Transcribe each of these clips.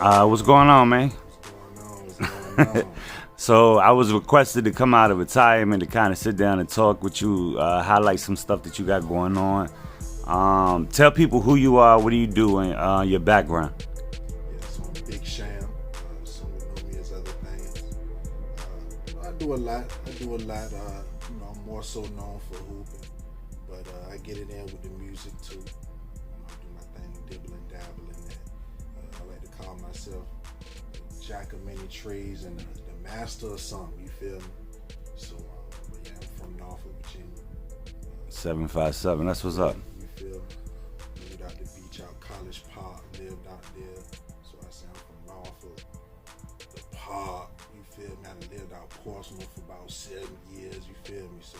What's going on, man? What's going on? So I was requested to come out of retirement to kind of sit down and talk with you, highlight some stuff that you got going on. Tell people who you are, what do you do, and your background. Yeah, so I'm Big Shamb. Some would know me as other things. I do a lot. I'm more so known for hooping, but I get it in with the music too. I do my thing, dibble and dabble in that. I like to call myself jack of many trades and the master of something. You feel me? So, but yeah, I'm from Norfolk, Virginia. 757. That's what's up. You feel me? Moved out the beach, out College Park, lived out there. So I say I'm from Norfolk. The Park, you feel me? I lived out Portsmouth for about 7 years, you feel me? So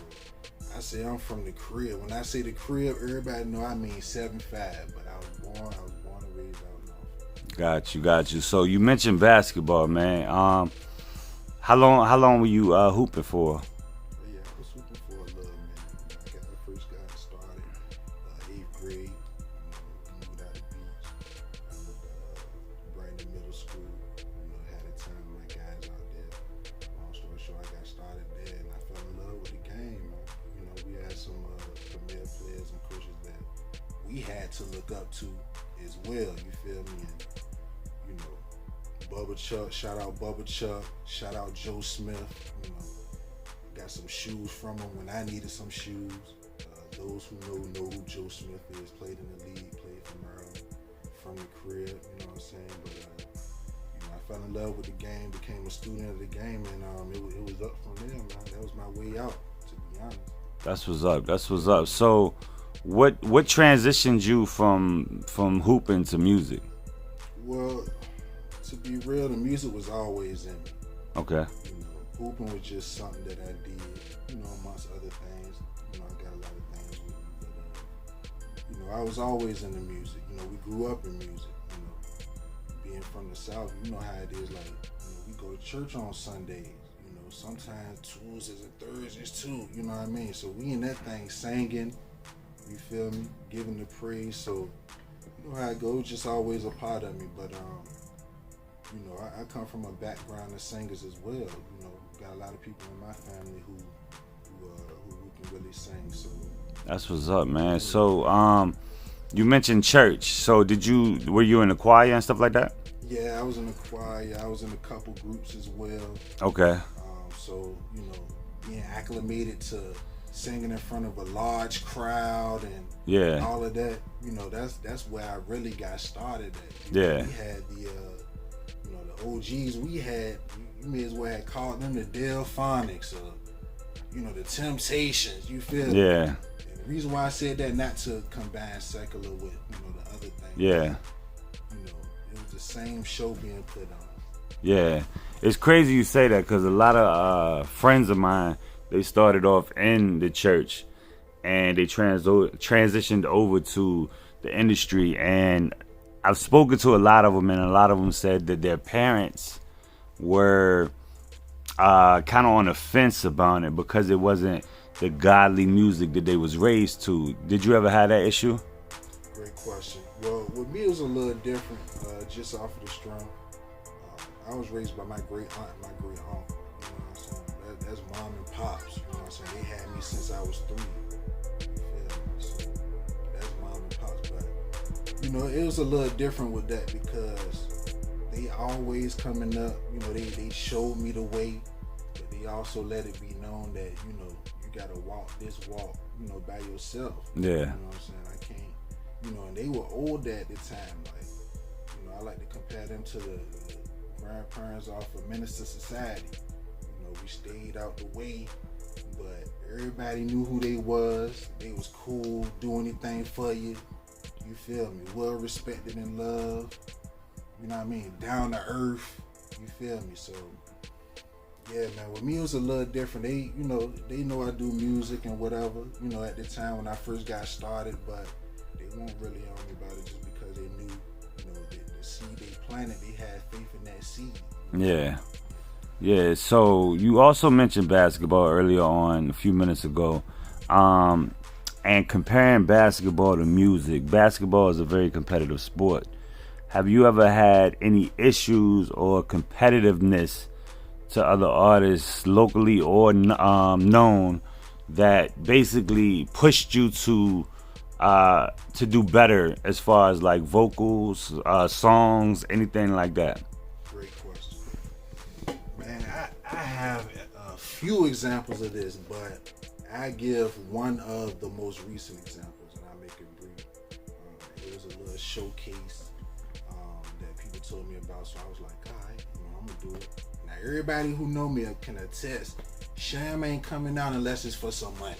I say I'm from the crib. When I say the crib, everybody know I mean 7'5", but I was born and raised out Norfolk. Got you. So you mentioned basketball, man. How long were you hooping for? Yeah, I was hooping for a little minute. I first got started 8th grade. Moved out the beach. I went to Brandon Middle School. Had a time with my guys out there. Long story short, I got started there, and I fell in love with the game. We had some premier players and coaches that we had to look up to as well. You feel me? And Bubba Chuck, shout out Bubba Chuck, shout out Joe Smith. Got some shoes from him when I needed some shoes. Those who know who Joe Smith is. Played in the league, played for Maryland, from the crib. You know what I'm saying? But I fell in love with the game, became a student of the game, and it was up from there, man. That was my way out, to be honest. That's what's up. So, what transitioned you from hooping to music? Well, to be real, the music was always in me. Okay. Hooping was just something that I did, amongst other things. I got a lot of things with me, but I was always in the music. We grew up in music. Being from the South, you know how it is. Like, we go to church on Sundays. Sometimes Tuesdays and Thursdays too. You know what I mean? So we in that thing singing. You feel me? Giving the praise. So you know how it goes. Just always a part of me, but I come from a background of singers as well. Got a lot of people in my family who can really sing. So that's what's up, man. So you mentioned church. So were you in the choir and stuff like that? Yeah, I was in the choir. I was in a couple groups as well. Okay. So being acclimated to singing in front of a large crowd and all of that, that's where I really got started at. We had the OGs we had, you may as well have called them the Delphonics or, the Temptations, you feel me? Yeah. And the reason why I said that, not to combine secular with, the other thing. Yeah. It was the same show being put on. Yeah. It's crazy you say that because a lot of friends of mine, they started off in the church and they transitioned over to the industry, and I've spoken to a lot of them, and a lot of them said that their parents were kind of on the fence about it because it wasn't the godly music that they was raised to. Did you ever have that issue? Great question. Well, with me it was a little different, just off of the strum. I was raised by my great aunt and my great uncle. You know what I'm saying? That's mom and pops. You know what I'm saying? They had me since I was 3. You feel me? So that's mom and pops, but it was a little different with that because they always coming up, they showed me the way, but they also let it be known that, you gotta walk this walk, by yourself. Yeah. You know what I'm saying? I can't, and they were older at the time. Like, I like to compare them to the grandparents off of Minister Society. We stayed out the way, but everybody knew who they was. They was cool, do anything for you. You feel me? Well respected and loved. You know what I mean? Down to earth. You feel me? So, yeah, man. With me, it was a little different. They know I do music and whatever. At the time when I first got started, but they weren't really on me about it just because they knew, the seed they planted. They had faith in that seed. Yeah. Yeah. So you also mentioned basketball earlier on, a few minutes ago. And comparing basketball to music, basketball is a very competitive sport. have you ever had any issues or competitiveness to other artists, locally or known, that basically pushed you to do better as far as like vocals, songs, anything like that? Great question. Man, I have a few examples of this, but I give one of the most recent examples, and I'll make it brief. It was a little showcase that people told me about, so I was like, all right, I'm gonna do it. Now everybody who know me can attest, Shamb ain't coming out unless it's for some money.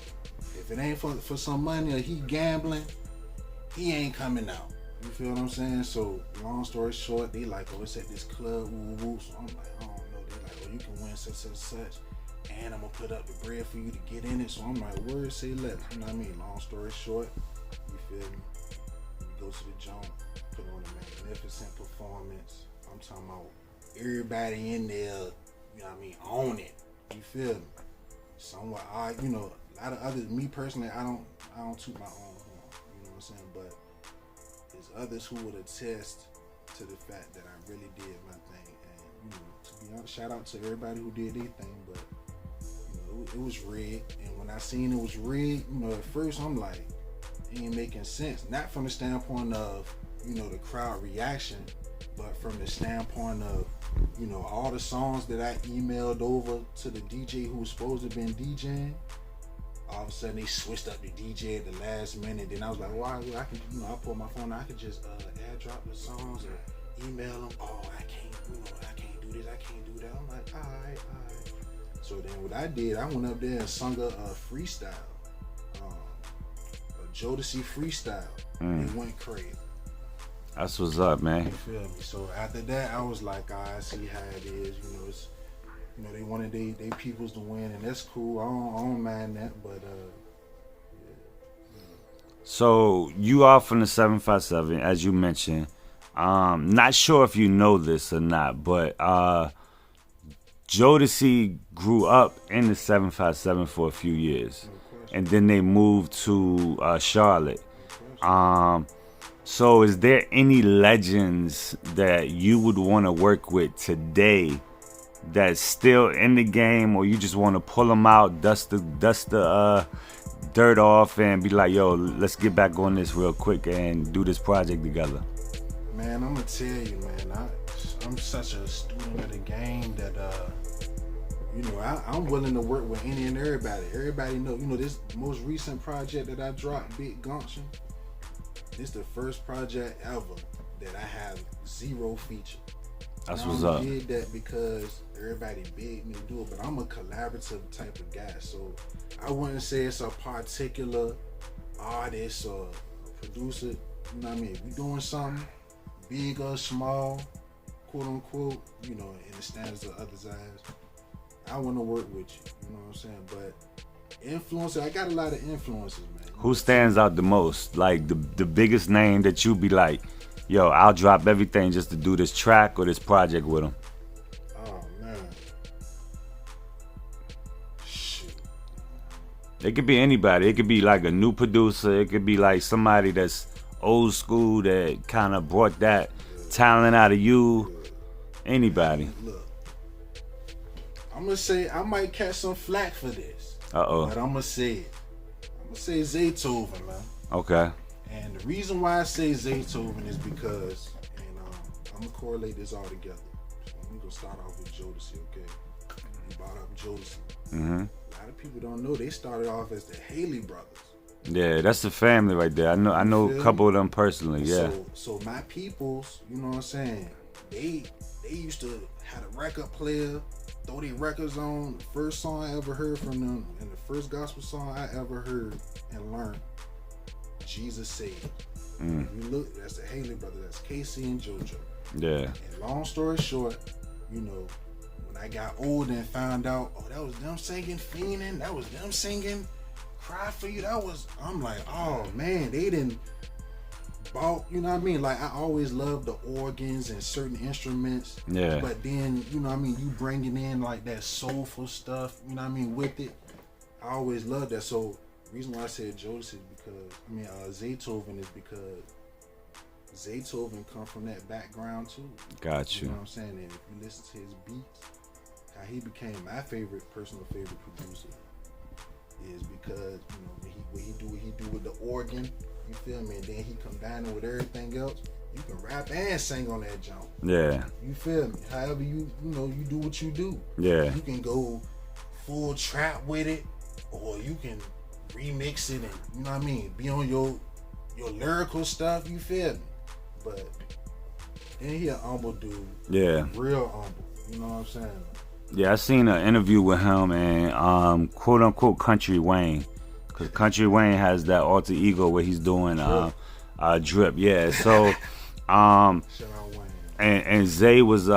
If it ain't for some money or he gambling, he ain't coming out. You feel what I'm saying? So long story short, they like, oh, it's at this club, woo woo. So I'm like, I don't know. They like, oh, you can win such, and I'm gonna put up the bread for you to get in it. So I'm like, word say less. You know what I mean? Long story short, you feel me? We go to the joint, put on a magnificent performance. I'm talking about everybody in there, you know what I mean, own it. You feel me? Somewhat a lot of others, me personally, I don't toot my own horn, you know what I'm saying? But there's others who would attest to the fact that I really did my thing. And, to be honest, shout out to everybody who did their thing, but, it was rigged. And when I seen it was rigged, at first I'm like, it ain't making sense. Not from the standpoint of, the crowd reaction, but from the standpoint of, all the songs that I emailed over to the DJ who was supposed to have been DJing, all of a sudden they switched up the DJ at the last minute. Then I was like, well, I can, I pulled my phone, I could just airdrop the songs or email them. Oh, I can't do this, I can't do that. I'm like, all right. So then what I did, I went up there and sung a freestyle, a Jodeci freestyle. It went crazy. That's what's up, man. You feel me? So after that, I was like, I see how it is. It's, they wanted they peoples to win, and that's cool. I don't mind that, but So you are from the 757, as you mentioned. Not sure if you know this or not, but Jodeci grew up in the 757 for a few years, and then they moved to Charlotte. So is there any legends that you would want to work with today that's still in the game, or you just want to pull them out, dust the dirt off, and be like, yo, let's get back on this real quick and do this project together? Man, I'm gonna tell you, man, I'm such a student of the game that I'm willing to work with any and everybody. Everybody know, this most recent project that I dropped, Big Gumption. This the first project ever that I have zero feature. That's what's up. I did that because everybody begged me to do it, but I'm a collaborative type of guy, so I wouldn't say it's a particular artist or producer. You know what I mean? If we doing something big or small, quote unquote, in the standards of others' eyes, I want to work with you. You know what I'm saying? But influencer, I got a lot of influencers, man. Who stands out the most? Like the biggest name that you be like, yo, I'll drop everything just to do this track or this project with them? Oh, man. Shoot. It could be anybody. It could be like a new producer. It could be like somebody that's old school that kind of brought that talent out of you. Anybody. Look, I'm going to say I might catch some flack for this. Uh-oh. But I'm going to say it. I'm going to say Zaytoven, man. Okay. And the reason why I say Zaytoven is because, and I'm going to correlate this all together. So we're going to start off with Jodeci, okay? You brought up Jodeci. Mm-hmm. A lot of people don't know they started off as the Haley brothers. Yeah, that's the family right there. I know a couple of them personally, yeah. So my peoples, you know what I'm saying, they used to have a record player, throw their records on. The first song I ever heard from them, and the first gospel song I ever heard and learned, Jesus Saved. If you look, that's the Haley brothers, that's Casey and JoJo. Yeah. And long story short, when I got older and found out, oh, that was them singing Fiendin', that was them singing Cry For You, I'm like, oh man, they didn't bought, you know what I mean? Like, I always loved the organs and certain instruments. Yeah. But then, you know what I mean, you bringing in like that soulful stuff, you know what I mean, with it. I always loved that. So, the reason why I said Joseph is because, Zaytoven is because Zaytoven come from that background too. Got you. You know what I'm saying? And if you listen to his beats, how he became my personal favorite producer is because, you know, what he do with the organ, you feel me? And then he come down with everything else. You can rap and sing on that jump. Yeah. You feel me? However you do what you do. Yeah. You can go full trap with it, or you can remix it and, you know what I mean, be on your lyrical stuff, you feel me? But then he a humble dude. Yeah. Real humble. You know what I'm saying? Yeah, I seen an interview with him and quote unquote Country Wayne. Cause Country Wayne has that alter ego where he's doing drip. Yeah. So and Zay was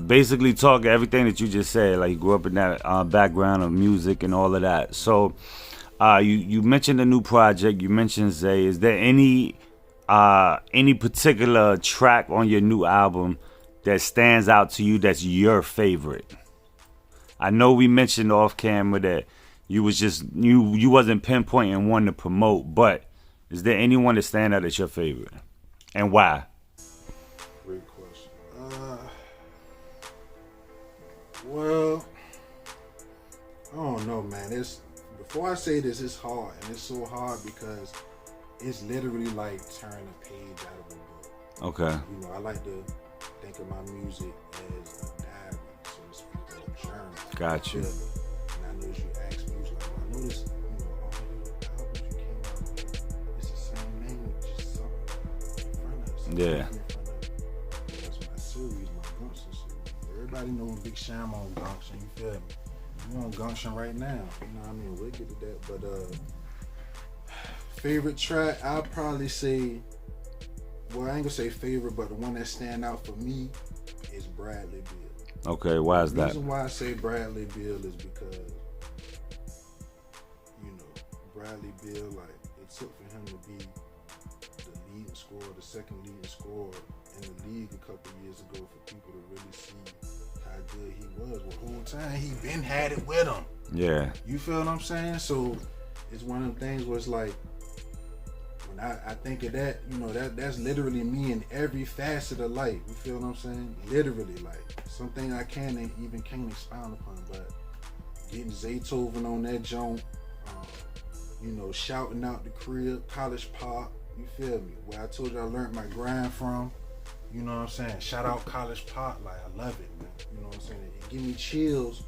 basically talking everything that you just said. Like he grew up in that background of music and all of that. So you mentioned a new project. You mentioned Zay. Is there any particular track on your new album that stands out to you that's your favorite? I know we mentioned off camera that you was just you wasn't pinpointing one to promote, but is there anyone that stand out as your favorite, and why? Great question. Well, I don't know, man. Before I say this, it's hard, and it's so hard because it's literally like turning a page out of a book. Okay. You know, I like to think of my music as a diary, so to speak, or a journal. Got you. And I noticed you asked me, you was like, well, I noticed, you know, all your albums you came out with, it's the same name, just something in front of us. Yeah. That's my series, my Gumption series. Everybody know Big Shamb on Gumption, you feel me? You on Gumption right now, you know what I mean? We'll get to that, but favorite track, I'll probably say, well, I ain't gonna say favorite, but the one that stand out for me is Bradley Bill. Okay, why is that? The reason why I say Bradley Bill is because, you know, Bradley Bill, like, it took for him to be the leading scorer, the second leading scorer in the league a couple years ago for people to really see how good he was. Well, the whole time he been had it with him. Yeah. You feel what I'm saying? So it's one of them things where it's like, when I think of that, you know, that's literally me in every facet of life. You feel what I'm saying? Literally, like, something I can't expound upon, but getting Zaytoven on that joint, you know, shouting out the crib, College Park, you feel me? Where I told you I learned my grind from, you know what I'm saying? Shout out College Park, like, I love it, man. You know what I'm saying? It give me chills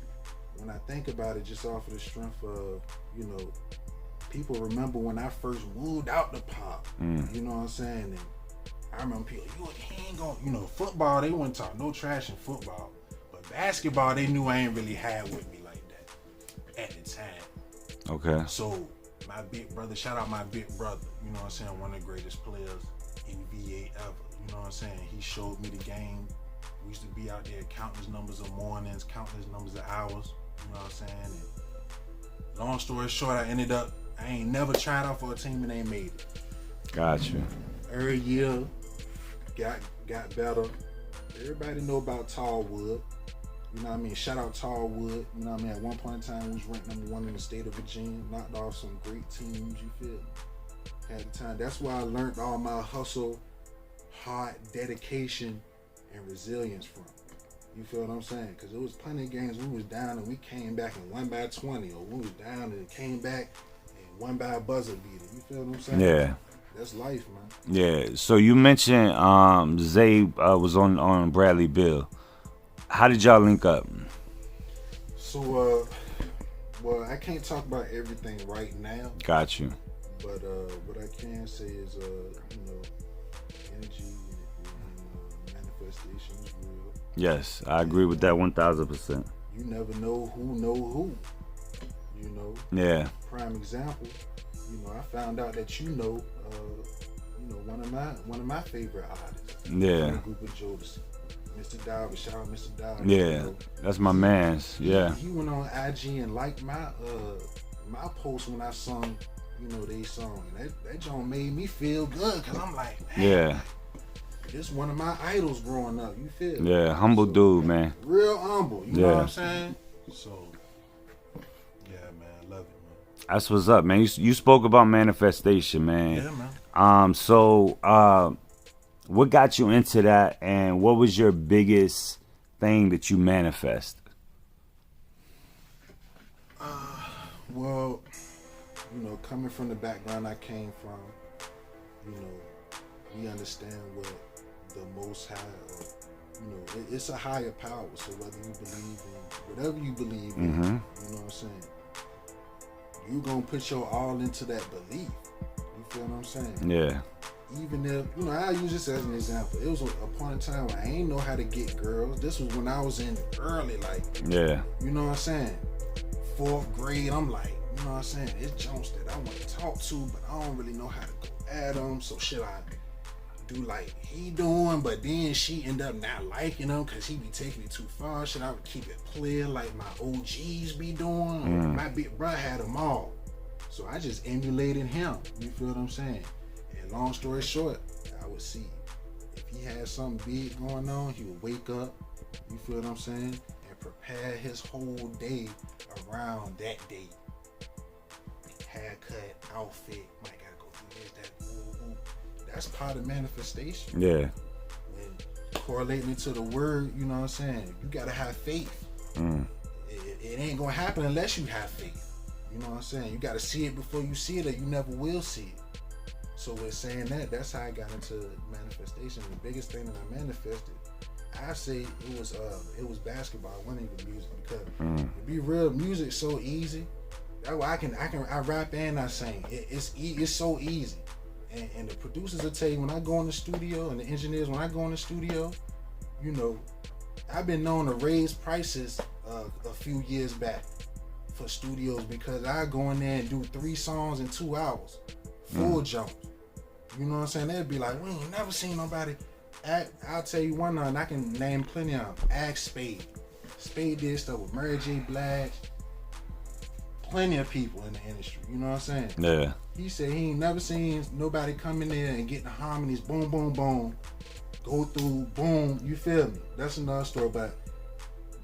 when I think about it, just off of the strength of, you know, people remember when I first moved out the Pop, you know what I'm saying? And I remember people, he ain't gonna, you know, football, they wouldn't talk no trash in football. But basketball, they knew I ain't really had with me like that at the time. Okay. So, my big brother, shout out my big brother, you know what I'm saying? One of the greatest players in VA ever, you know what I'm saying? He showed me the game. We used to be out there countless numbers of mornings, countless numbers of hours, you know what I'm saying? And long story short, I ain't never tried out for a team and ain't made it. Got you. Every year, got better. Everybody know about Tallwood. You know what I mean? Shout out Tallwood. You know what I mean? At one point in time, we was ranked #1 in the state of Virginia. Knocked off some great teams, you feel me? At the time. That's why I learned all my hustle, hard dedication, and resilience from. You feel what I'm saying? Because there was plenty of games we was down and we came back and won by 20. Or we was down and came back one by a buzzer beater. You feel what I'm saying? Yeah. That's life, man. Yeah. So you mentioned Zay was on Bradley Bill. How did y'all link up? So, well, I can't talk about everything right now. Got you. But what I can say is, you know, energy and manifestation is real. Yes, I agree with that 1,000%. You never know who. You know. Yeah. Prime example. You know, I found out that you know, one of my favorite artists. Yeah. Group of Jodeci. Mr. Dawes, shout out Mr. Dawes. Yeah, you know, that's my man's. Yeah. He went on IG and liked my post when I sung, you know, they song. And that joint made me feel good because I'm like, man, yeah, this one of my idols growing up. You feel? Yeah, humble dude, man. Real humble. You know what I'm saying? So, yeah, man, I love it, man. That's what's up, man. You spoke about manifestation, man. Yeah, man. What got you into that, and what was your biggest thing that you manifested? Well, coming from the background I came from, we understand what the Most High, it's a higher power. So whether you believe in whatever you believe in, you know what I'm saying, you gonna put your all into that belief. You feel what I'm saying? Yeah. Even if, I'll use this as an example. It was a point in time where I ain't know how to get girls. This was when I was in early, yeah. You know what I'm saying? 4th grade, I'm like, you know what I'm saying? It's Jones that I want to talk to, but I don't really know how to go at them. So should I do like he doing, but then she end up not liking him because he be taking it too far? Should I keep it clear like my OGs be doing? My big brother had them all. So I just emulated him. You feel what I'm saying? And long story short, I would see if he had something big going on, he would wake up, you feel what I'm saying, and prepare his whole day around that date. Haircut, outfit, might gotta go through this, that, ooh. That's part of manifestation. Yeah. When correlating it to the word, you know what I'm saying, you gotta have faith. It ain't gonna happen unless you have faith. You know what I'm saying? You gotta see it before you see it, or you never will see it. So with saying that, that's how I got into manifestation. The biggest thing that I manifested, I say it was basketball. It wasn't even music, because to be real, music's so easy. That way I rap and I sing. It's so easy. And the producers will tell you, when I go in the studio, and the engineers, when I go in the studio, I've been known to raise prices a few years back for studios, because I go in there and do 3 songs in 2 hours, full jump. You know what I'm saying? They'd be like, we ain't never seen nobody act. I'll tell you one, and I can name plenty of them. Ask Spade. Spade did stuff with Mary J. Blige. Plenty of people in the industry. You know what I'm saying? Yeah. He said he ain't never seen nobody come in there and get the harmonies, boom, boom, boom, go through, boom. You feel me? That's another story. But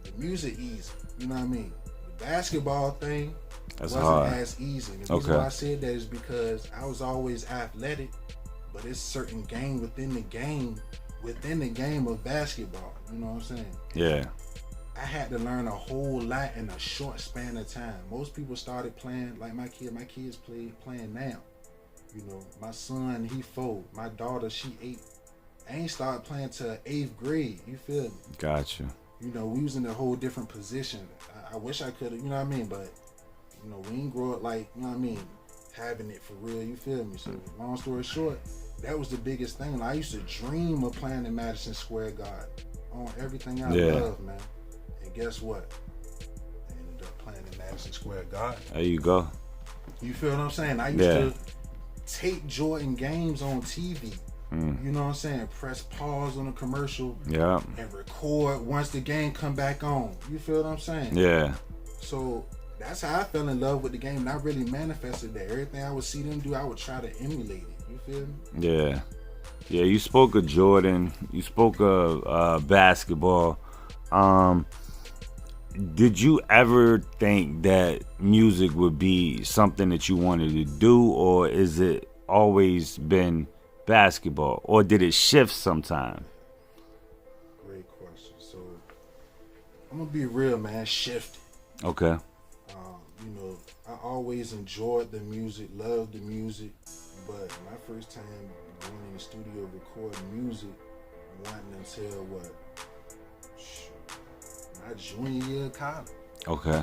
the music easy. You know what I mean? The basketball thing wasn't hard. as easy. The reason why I said that is because I was always athletic, but it's certain game within the game of basketball. You know what I'm saying? Yeah. I had to learn a whole lot in a short span of time. Most people started playing like my kids playing now. My son, he 4. My daughter, she 8. I ain't started playing till 8th grade. You feel me? Gotcha. We was in a whole different position. I wish I could have, you know what I mean? But, we ain't grow up like, you know what I mean, having it for real, you feel me? So, long story short, that was the biggest thing. I used to dream of playing in Madison Square Garden on everything I love, man. And guess what? I ended up playing in Madison Square Garden. There you go. You feel what I'm saying? I used to tape Jordan games on TV. You know what I'm saying? Press pause on a commercial and record once the game come back on. You feel what I'm saying? Yeah. So that's how I fell in love with the game, and I really manifested that. Everything I would see them do, I would try to emulate it. You feel me? Yeah. Yeah, you spoke of Jordan. You spoke of basketball. Did you ever think that music would be something that you wanted to do, or is it always been basketball, or did it shift sometime? Great question. So I'm gonna be real, man. Shifted. Okay. I always enjoyed the music, loved the music, but my first time going in the studio recording music, wasn't until my junior year of college. Okay.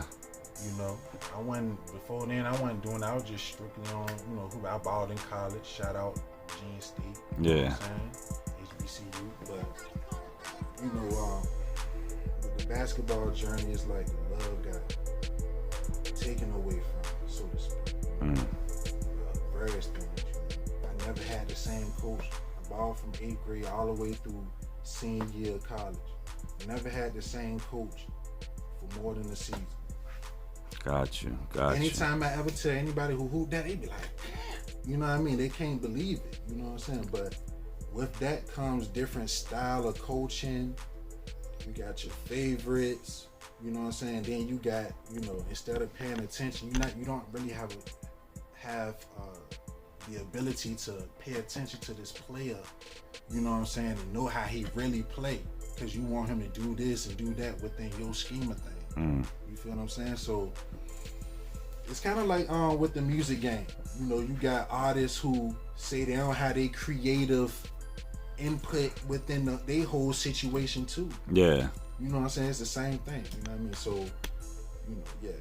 I wasn't, before then, I wasn't doing that. I was just strictly on, who I balled in college. Shout out Gene State. You know what I'm saying? HBCU. But, the basketball journey is like love got taken away from it, so to speak. Various things. I never had the same coach. I balled from 8th grade all the way through senior year of college. Never had the same coach for more than a season. Gotcha. Anytime I ever tell anybody who hooped that, they be like, you know what I mean? They can't believe it. You know what I'm saying? But with that comes different style of coaching. You got your favorites. You know what I'm saying? Then you got, instead of paying attention, you don't really have the ability to pay attention to this player, you know what I'm saying, and know how he really play, because you want him to do this and do that within your scheme of things. You feel what I'm saying? So it's kind of like with the music game. You know, you got artists who say they don't have their creative input within their whole situation too. Yeah. You know what I'm saying? It's the same thing. You know what I mean? So, you know, yeah.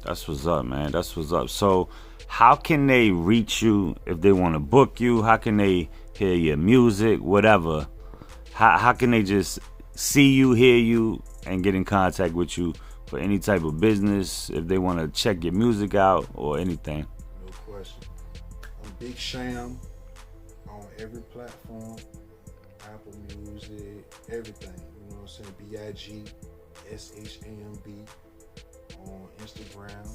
That's what's up, man. That's what's up. So, how can they reach you if they want to book you? How can they hear your music, whatever? How can they just see you, hear you, and get in contact with you for any type of business, if they want to check your music out or anything? No question. I'm Big Shamb on every platform. Apple Music, everything. You know what I'm saying? BIGSHAMB on Instagram,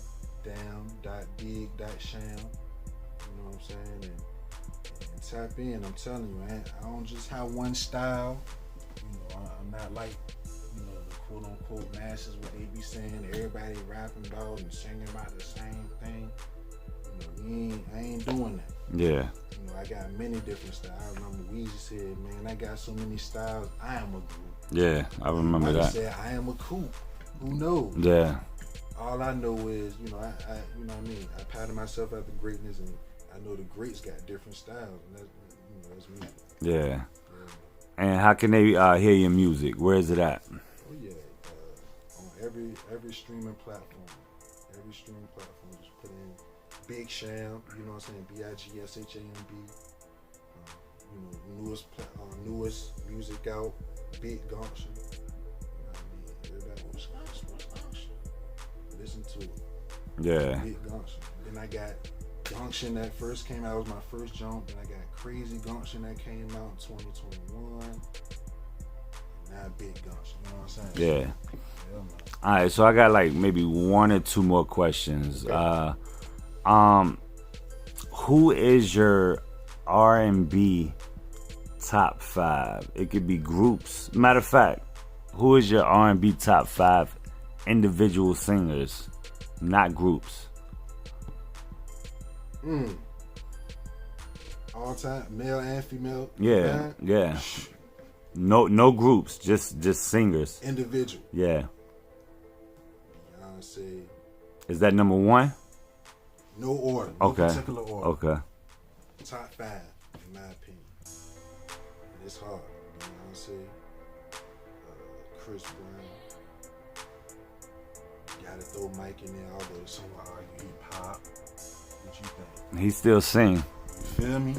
damn.dig.sham. You know what I'm saying? And tap in. I'm telling you, man, I don't just have one style. You know, I'm not like, you know, the quote unquote masses, what they be saying, everybody rapping about and singing about the same thing. You know, I ain't doing that. Yeah. You know, I got many different styles. I remember Weezy said, man, I got so many styles, I am a group. Yeah, I remember that. Said, I am a coupe. Who knows? Yeah. All I know is, you know, I you know what I mean? I pattern myself after greatness, and I know the greats got different styles, and that's, you know, that's me. Yeah. And how can they hear your music? Where is it at? Oh yeah, on every streaming platform. Every streaming platform, just put in Big Shamb, you know what I'm saying? BIGSHAMB. You know, newest music out, Big Gumption. You know what I mean? Everybody wants Gumption. Listen to it. Yeah. Big Gumption. Then I got Gumption that first came out. That was my first jump. Then I got Crazy Gumption that came out in 2021. And now Big Gumption. You know what I'm saying? Yeah. Yeah, man. All right, so I got like maybe one or two more questions. Okay. Who is your R&B top 5? It could be groups. Matter of fact, who is your R&B top 5 individual singers, not groups? All time, male and female. Yeah, yeah. No groups, just singers. Individual. Yeah. Beyonce. Is that number 1? No order. No Okay. particular order. Okay. Top 5, in my opinion. And it's hard. Beyonce, Chris Brown. Gotta throw Mike in there, although some would argue hip hop. What you think? He still sing. You feel me?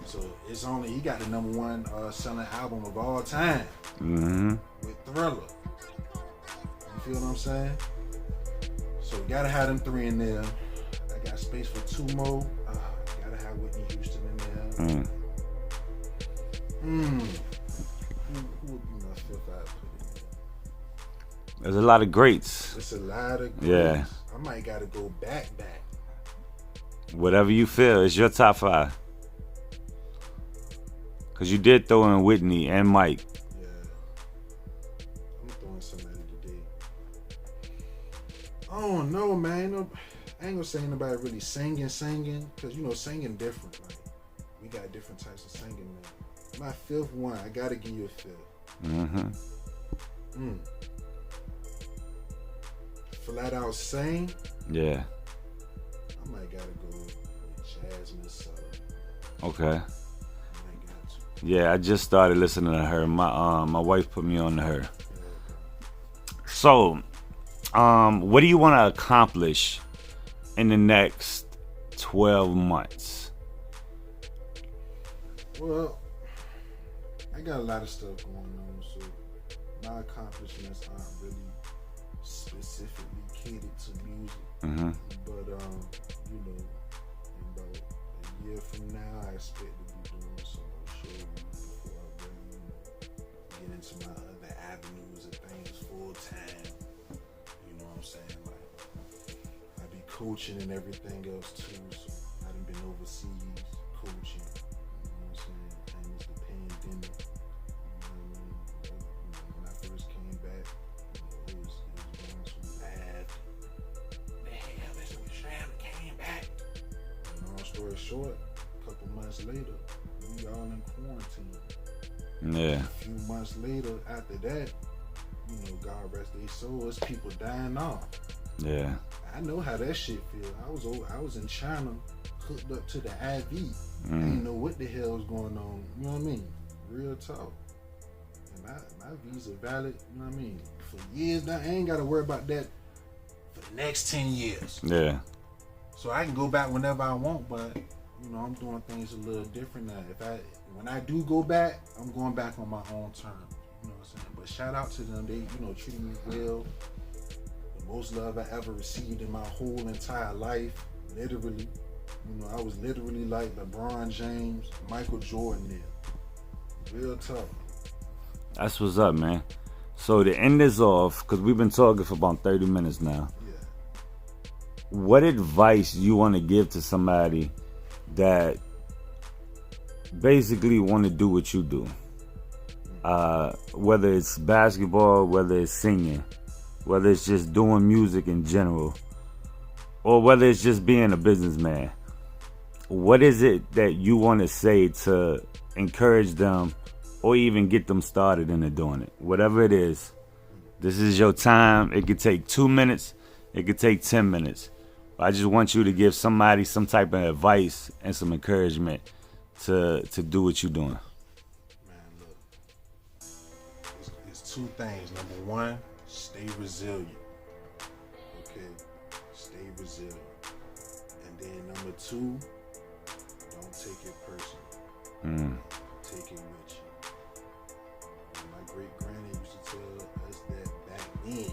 So it's only, he got the number 1 selling album of all time. With Thriller. You feel what I'm saying? So we gotta have them 3 in there. I got space for 2 more. Gotta have Whitney Houston in there. Who would be my 5th I'd put in there? There's a lot of greats. It's a lot of greats. Yeah. I might gotta go back. Whatever you feel, it's your top 5. Cause you did throw in Whitney and Mike. Yeah. I'm throwing somebody today. I don't know, man. I ain't gonna say anybody really singing, cause you know singing different. Like we got different types of singing, man. My 5th one, I gotta give you a 5th. Flat out sing. Yeah. I might gotta go with Jasmine Sullivan. Okay. I might got to. Yeah, I just started listening to her. My wife put me on to her. So, what do you want to accomplish in the next 12 months? Well, I got a lot of stuff going on, so my accomplishments aren't really specifically catered to music. But you know, in about a year from now, I expect to be doing some more shows before I really, get into my other avenues of things full time. You know what I'm saying? Like I be coaching and everything else too. So I done been overseas coaching. You know what I'm saying? And it's the pandemic. You know what I mean? When I first came back, it was going so bad. Damn, this was Shamb came back. Long story short, couple months later, we all in quarantine. Yeah. A few months later, after that, God rest their souls, people dying off. Yeah. I know how that shit feel. I was in China, hooked up to the IV. I didn't know what the hell was going on. You know what I mean? Real talk. And my visa valid. You know what I mean? For years now, I ain't got to worry about that for the next 10 years. Yeah. So I can go back whenever I want, but I'm doing things a little different now. When I do go back, I'm going back on my own terms. You know what I'm saying? But shout out to them. They, treated me well. The most love I ever received in my whole entire life. Literally. I was literally like LeBron James, Michael Jordan there. Real talk. That's what's up, man. So to end this off, because we've been talking for about 30 minutes now. Yeah. What advice you want to give to somebody that basically want to do what you do? Whether it's basketball, whether it's singing, whether it's just doing music in general, or whether it's just being a businessman. What is it that you want to say to encourage them or even get them started into doing it? Whatever it is, this is your time. It could take 2 minutes. It could take 10 minutes. I just want you to give somebody some type of advice and some encouragement to do what you're doing. Man, look. It's two things. Number one, stay resilient. Okay? Stay resilient. And then number two, don't take it personal. Take it with you. And my great granny used to tell us that back then.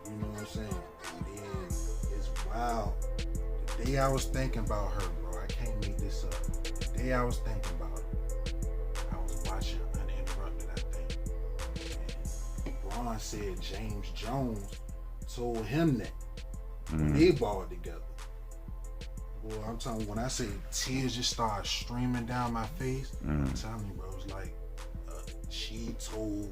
You know what I'm saying? And then it's wild. The day I was thinking about her, bro, I can't make this up. The day I was thinking about it, I was watching Uninterrupted, I think. And Braun said James Jones told him that. When they balled together. Boy, I'm telling you, when I say tears just started streaming down my face, I'm telling you, bro, it was like she told.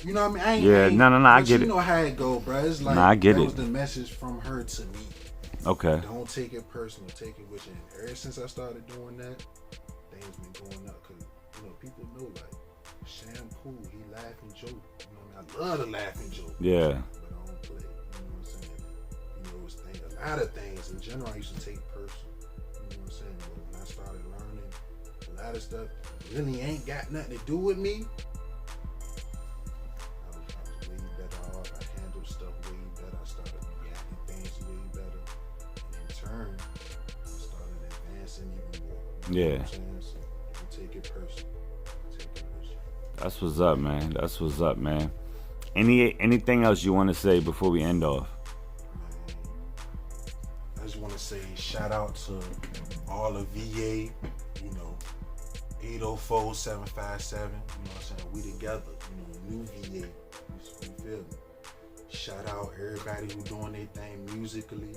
You know what I mean? I get it. You know how it go, bro. It's like I get that it. was the message from her to me. Okay. Don't take it personal. Take it with you. And ever since I started doing that, things been going up. Cause people know like Shamb cool. He laugh and joke. I love to laugh and joke. Yeah. But I don't play. You know what I'm saying? It's a lot of things in general I used to take personal. You know what I'm saying? But when I started learning, a lot of stuff really ain't got nothing to do with me. I was way better off. I handled stuff way better. I started reacting things way better. And in turn, I started advancing even more. You know what I'm saying? So don't take it personal. Take it with you. That's what's up, man. That's what's up, man. Anything else you want to say before we end off? I just want to say shout out to all of VA, 804-757, you know what I'm saying? We together, new VA, you feel me? Shout out everybody who doing their thing musically.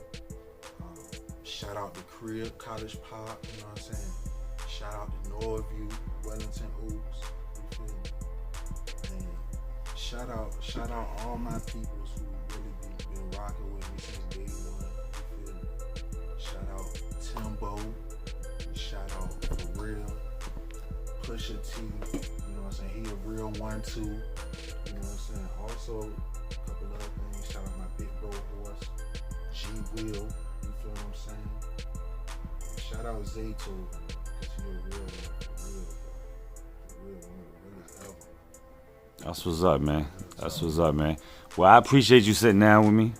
Shout out to Crib, College Pop, you know what I'm saying? Shout out to Norview, Wellington Oaks, you feel me? And shout out all my peoples who really been rocking with me since day one. Shout out Timbo, shout out For Real, Pusha T, you know what I'm saying? He a real one too, you know what I'm saying? Also, a couple other things, shout out my big bro horse, G-Will, you feel what I'm saying? And shout out Zayto, because he a real one, one of the realest ever. That's what's up, man. That's what's up, man. Well, I appreciate you sitting down with me.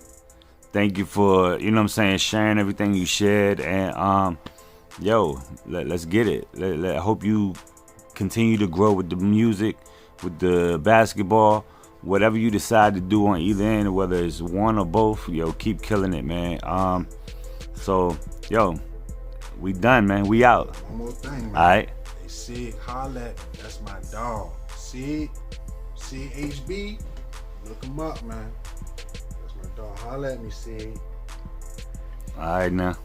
Thank you for, sharing everything you shared. And, let's get it. I hope you continue to grow with the music, with the basketball, whatever you decide to do on either end, whether it's one or both, keep killing it, man. We done, man. We out. One more thing, man. All right. Hey, Sid, holla at me. That's my dog. Sid HB, look him up, man. That's my dog. Holla at me, Sid. All right, now.